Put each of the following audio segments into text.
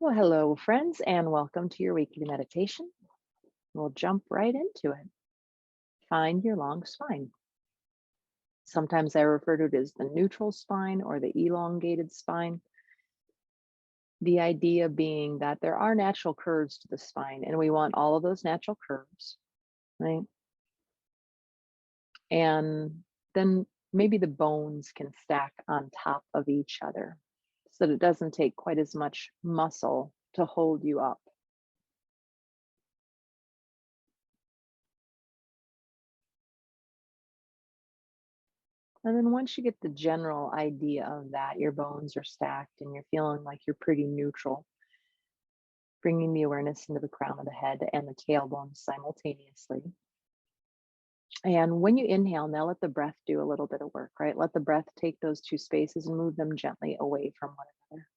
Well, hello, friends, and welcome to your weekly meditation. We'll jump right into it. Find your long spine. Sometimes I refer to it as the neutral spine or the elongated spine. The idea being that there are natural curves to the spine, and we want all of those natural curves, right? And then maybe the bones can stack on top of each other so that it doesn't take quite as much muscle to hold you up. And then once you get the general idea of that, your bones are stacked and you're feeling like you're pretty neutral, bringing the awareness into the crown of the head and the tailbone simultaneously. And when you inhale, now let the breath do a little bit of work, right? Let the breath take those two spaces and move them gently away from one another.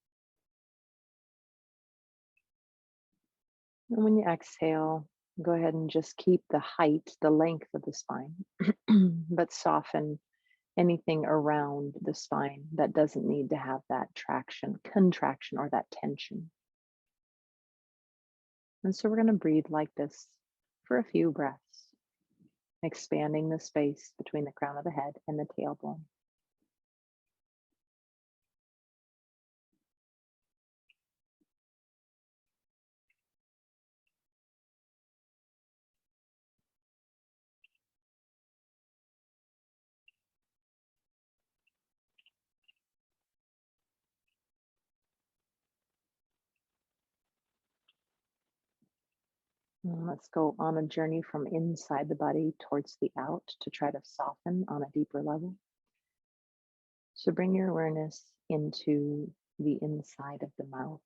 And when you exhale, go ahead and just keep the height, the length of the spine, but soften anything around the spine that doesn't need to have that contraction, or that tension. And so we're going to breathe like this for a few breaths, expanding the space between the crown of the head and the tailbone. And let's go on a journey from inside the body towards the out to try to soften on a deeper level. So bring your awareness into the inside of the mouth.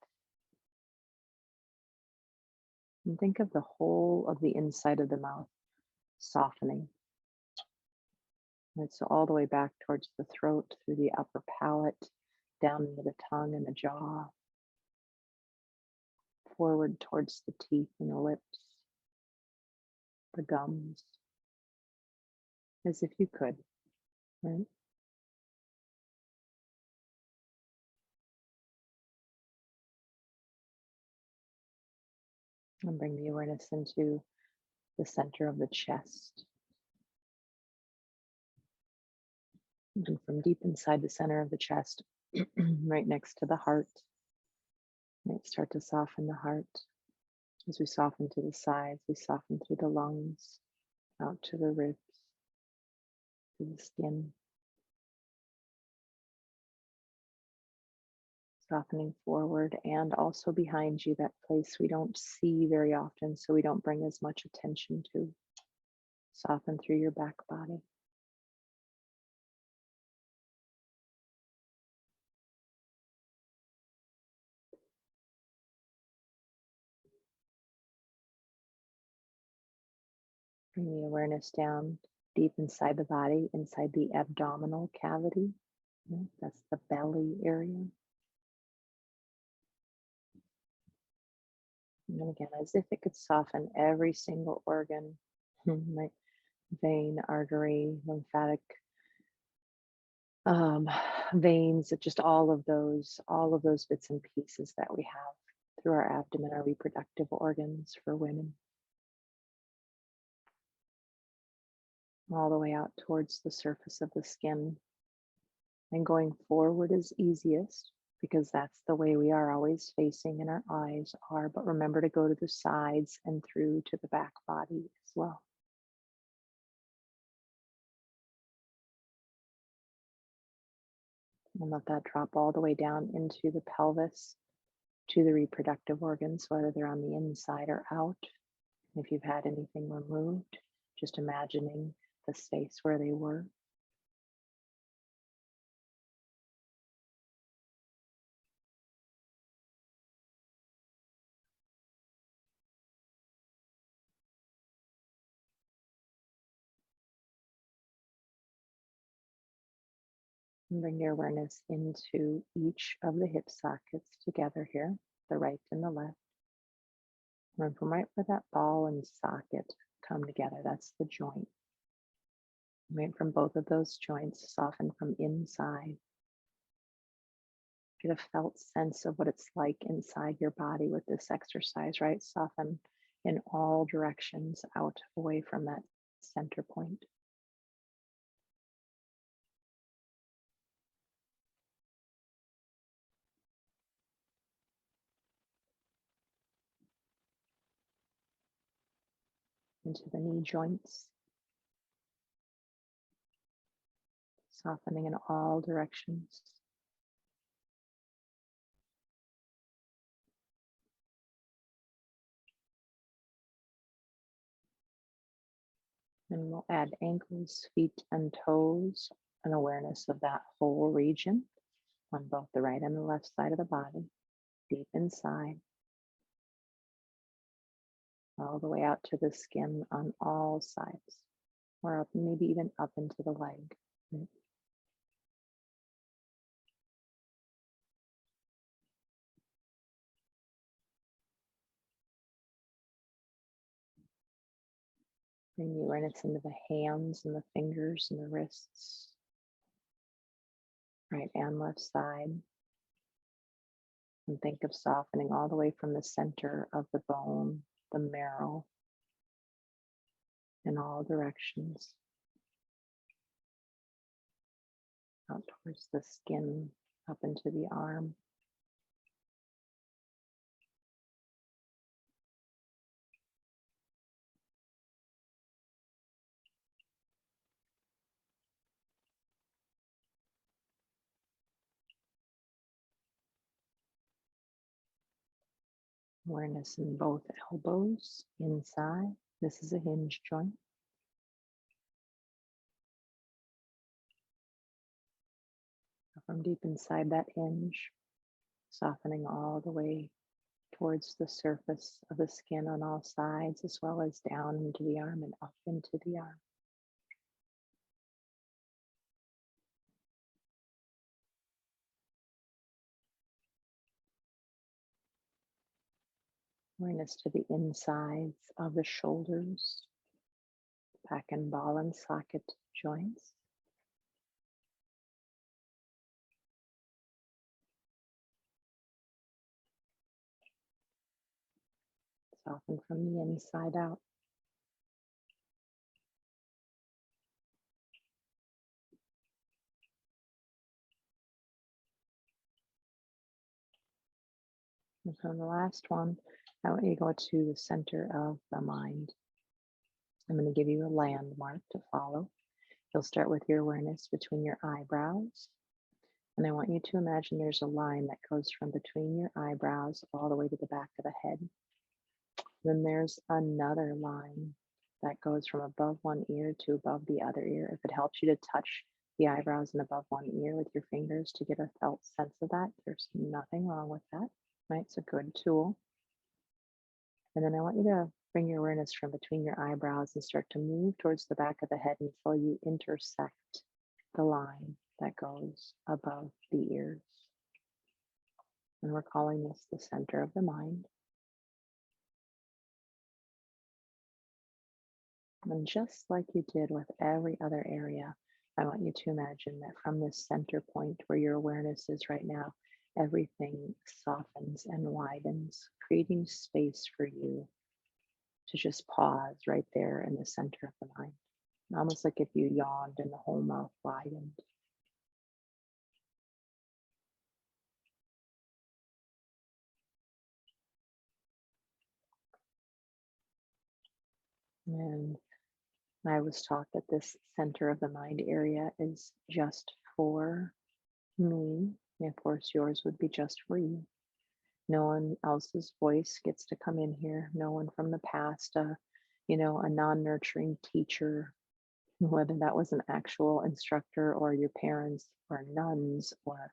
And think of the whole of the inside of the mouth softening. Right, so all the way back towards the throat, through the upper palate, down into the tongue and the jaw, forward towards the teeth and the lips, the gums, as if you could, right? And bring the awareness into the center of the chest. And from deep inside the center of the chest, right next to the heart, right, start to soften the heart. As we soften to the sides, we soften through the lungs, out to the ribs, to the skin. Softening forward and also behind you, that place we don't see very often, so we don't bring as much attention to. Soften through your back body. Bring the awareness down deep inside the body, inside the abdominal cavity. That's the belly area. And again, as if it could soften every single organ, right? Vein, artery, lymphatic veins, just all of those bits and pieces that we have through our abdomen, our reproductive organs for women, all the way out towards the surface of the skin. And going forward is easiest because that's the way we are always facing and our eyes are. But remember to go to the sides and through to the back body as well. And let that drop all the way down into the pelvis, to the reproductive organs, whether they're on the inside or out. If you've had anything removed, just imagining the space where they were. And bring your awareness into each of the hip sockets together here, the right and the left. And from right where that ball and socket come together, that's the joint. Right from both of those joints, soften from inside. Get a felt sense of what it's like inside your body with this exercise, right? Soften in all directions out away from that center point. Into the knee joints, softening in all directions. And we'll add ankles, feet, and toes, an awareness of that whole region on both the right and the left side of the body, deep inside, all the way out to the skin on all sides, or up, maybe even up into the leg. Right? Bring the awareness into the hands and the fingers and the wrists, right and left side. And think of softening all the way from the center of the bone, the marrow, in all directions, out towards the skin, up into the arm. Awareness in both elbows, inside. This is a hinge joint. From deep inside that hinge, softening all the way towards the surface of the skin on all sides, as well as down into the arm and up into the arm. Awareness to the insides of the shoulders, back and ball and socket joints. Soften from the inside out. And from the last one, I want you to go to the center of the mind. I'm going to give you a landmark to follow. You'll start with your awareness between your eyebrows. And I want you to imagine there's a line that goes from between your eyebrows all the way to the back of the head. Then there's another line that goes from above one ear to above the other ear. If it helps you to touch the eyebrows and above one ear with your fingers to get a felt sense of that, there's nothing wrong with that, right? It's a good tool. And then I want you to bring your awareness from between your eyebrows and start to move towards the back of the head until you intersect the line that goes above the ears. And we're calling this the center of the mind. And just like you did with every other area, I want you to imagine that from this center point where your awareness is right now, everything softens and widens, creating space for you to just pause right there in the center of the mind. Almost like if you yawned and the whole mouth widened. And I was taught that this center of the mind area is just for me. And of course, yours would be just for you. No one else's voice gets to come in here. No one from the past, a non-nurturing teacher, whether that was an actual instructor or your parents or nuns or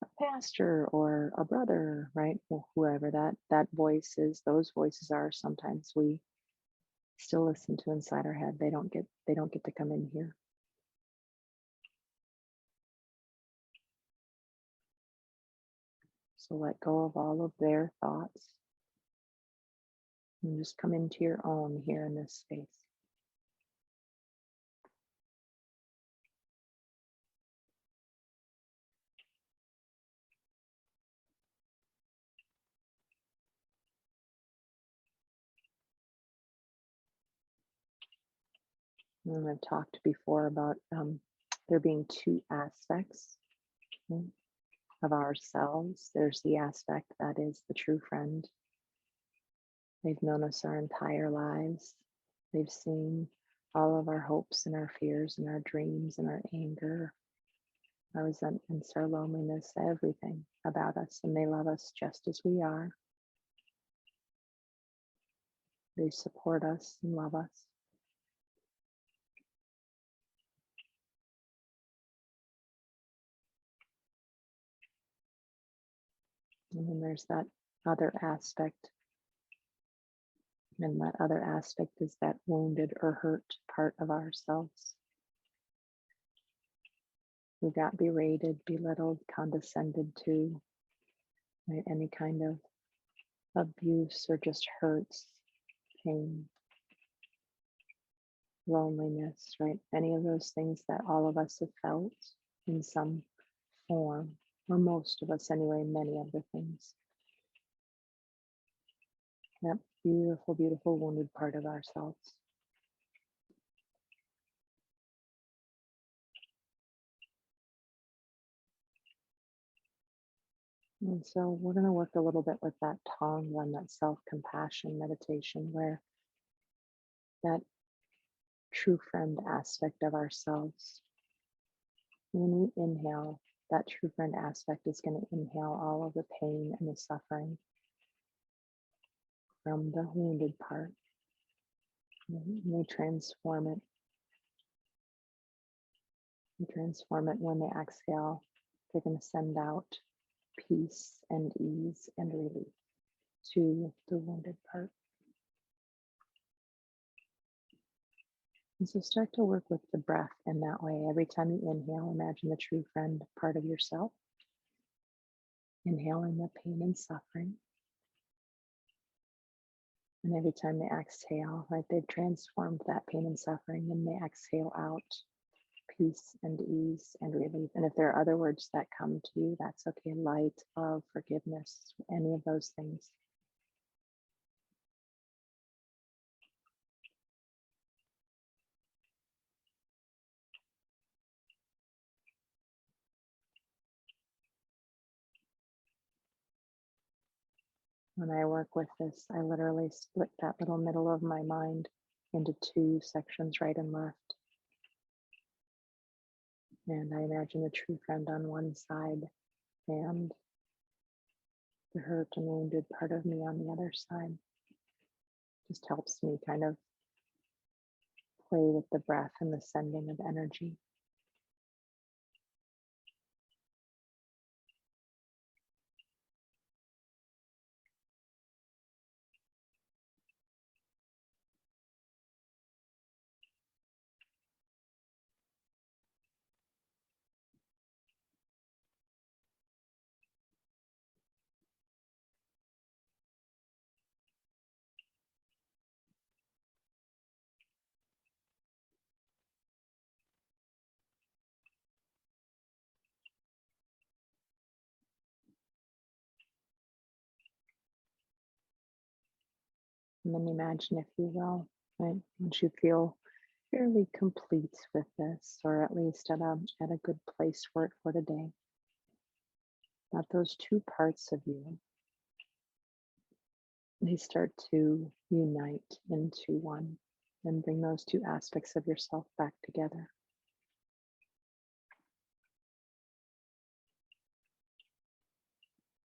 a pastor or a brother, right? Well, whoever that voice is, those voices are, sometimes we still listen to inside our head. They don't get to come in here. So let go of all of their thoughts and just come into your own here in this space. And I've talked before about there being two aspects, mm, of ourselves. There's the aspect that is the true friend. They've known us our entire lives. They've seen all of our hopes and our fears and our dreams and our anger, our resentments, our loneliness, everything about us. And they love us just as we are. They support us and love us. And then there's that other aspect. And that other aspect is that wounded or hurt part of ourselves. We got berated, belittled, condescended to, right? Any kind of abuse or just hurts, pain, loneliness, right? Any of those things that all of us have felt in some form, or most of us anyway, many of the things. That beautiful, beautiful wounded part of ourselves. And so we're going to work a little bit with that tongue one, that self-compassion meditation, where that true friend aspect of ourselves, when we inhale, that true friend aspect is going to inhale all of the pain and the suffering from the wounded part. And they transform it. They transform it when they exhale. They're going to send out peace and ease and relief to the wounded part. And so start to work with the breath in that way. Every time you inhale, imagine the true friend part of yourself, inhaling the pain and suffering. And every time they exhale, right, they've transformed that pain and suffering, and they exhale out peace and ease and relief. And if there are other words that come to you, that's okay. Light, love, forgiveness, any of those things. When I work with this, I literally split that little middle of my mind into two sections, right and left. And I imagine the true friend on one side and the hurt and wounded part of me on the other side. Just helps me kind of play with the breath and the sending of energy. And then imagine, if you will, right, once you feel fairly complete with this, or at least at a good place for it for today, that those two parts of you, they start to unite into one and bring those two aspects of yourself back together.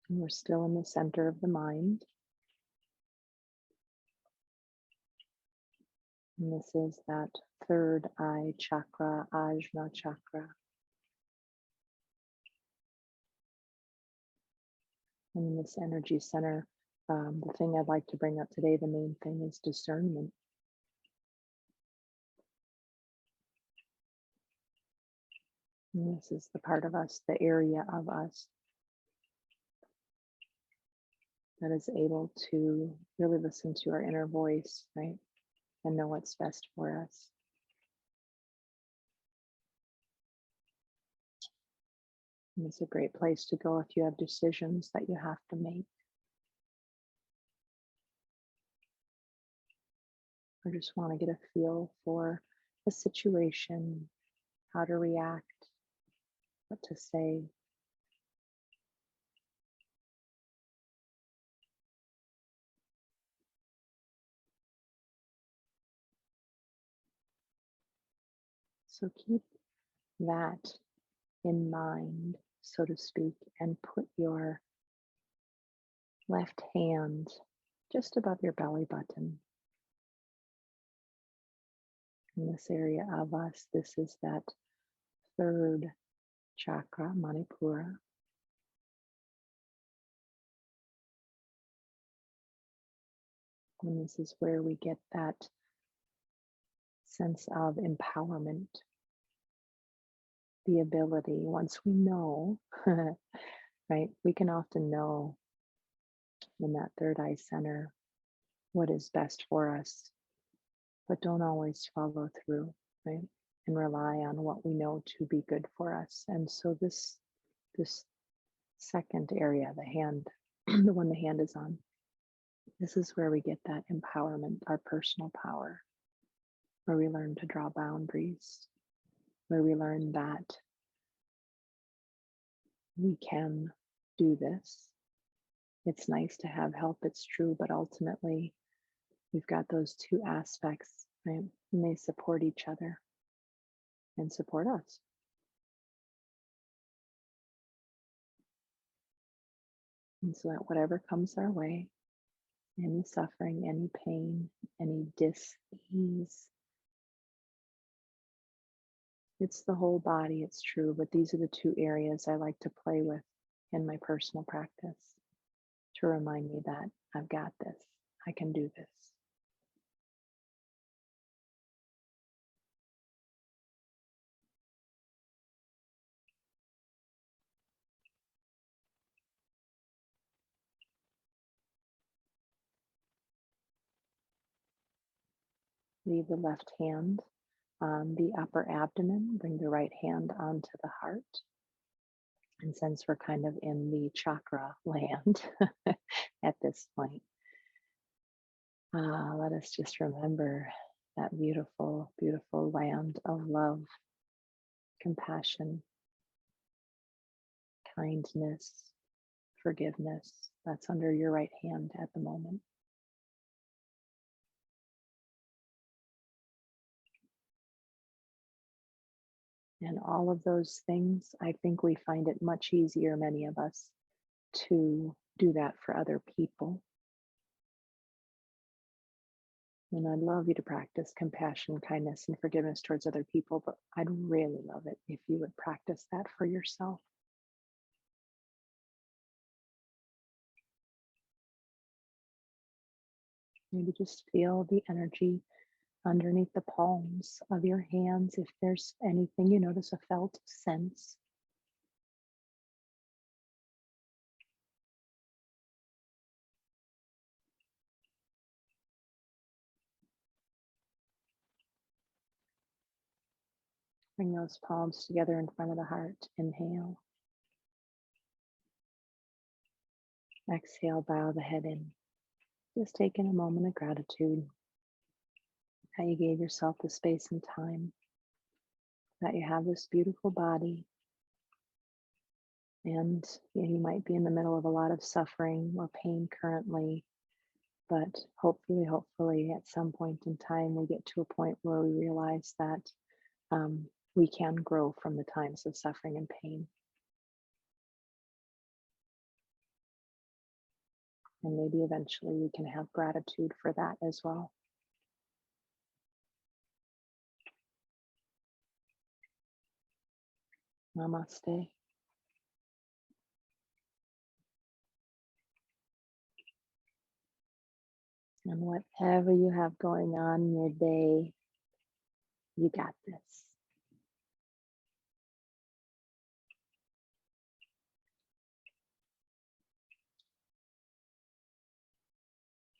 And we're still in the center of the mind. And this is that third eye chakra, Ajna chakra. And in this energy center, the thing I'd like to bring up today, the main thing, is discernment. And this is the part of us, the area of us that is able to really listen to our inner voice, right? And know what's best for us. And it's a great place to go if you have decisions that you have to make, or just want to get a feel for a situation, how to react, what to say. So keep that in mind, so to speak, and put your left hand just above your belly button. In this area of us, this is that third chakra, Manipura. And this is where we get that sense of empowerment, the ability, once we know, right? We can often know in that third eye center what is best for us, but don't always follow through, right? And rely on what we know to be good for us. And so this second area, the hand, the one the hand is on, this is where we get that empowerment, our personal power, where we learn to draw boundaries, where we learn that we can do this. It's nice to have help, it's true, but ultimately we've got those two aspects, right? And they support each other and support us. And so that whatever comes our way, any suffering, any pain, any dis-ease, it's the whole body, it's true, but these are the two areas I like to play with in my personal practice to remind me that I've got this, I can do this. Leave the left hand on the upper abdomen, bring the right hand onto the heart. And since we're kind of in the chakra land at this point, let us just remember that beautiful, beautiful land of love, compassion, kindness, forgiveness. That's under your right hand at the moment. And all of those things, I think we find it much easier, many of us, to do that for other people. And I'd love you to practice compassion, kindness, and forgiveness towards other people, but I'd really love it if you would practice that for yourself. Maybe just feel the energy underneath the palms of your hands. If there's anything you notice, a felt sense. Bring those palms together in front of the heart. Inhale. Exhale, bow the head in. Just taking a moment of gratitude that you gave yourself the space and time, that you have this beautiful body. And you might be in the middle of a lot of suffering or pain currently, but hopefully at some point in time, we get to a point where we realize that we can grow from the times of suffering and pain. And maybe eventually we can have gratitude for that as well. Namaste. And whatever you have going on in your day, you got this.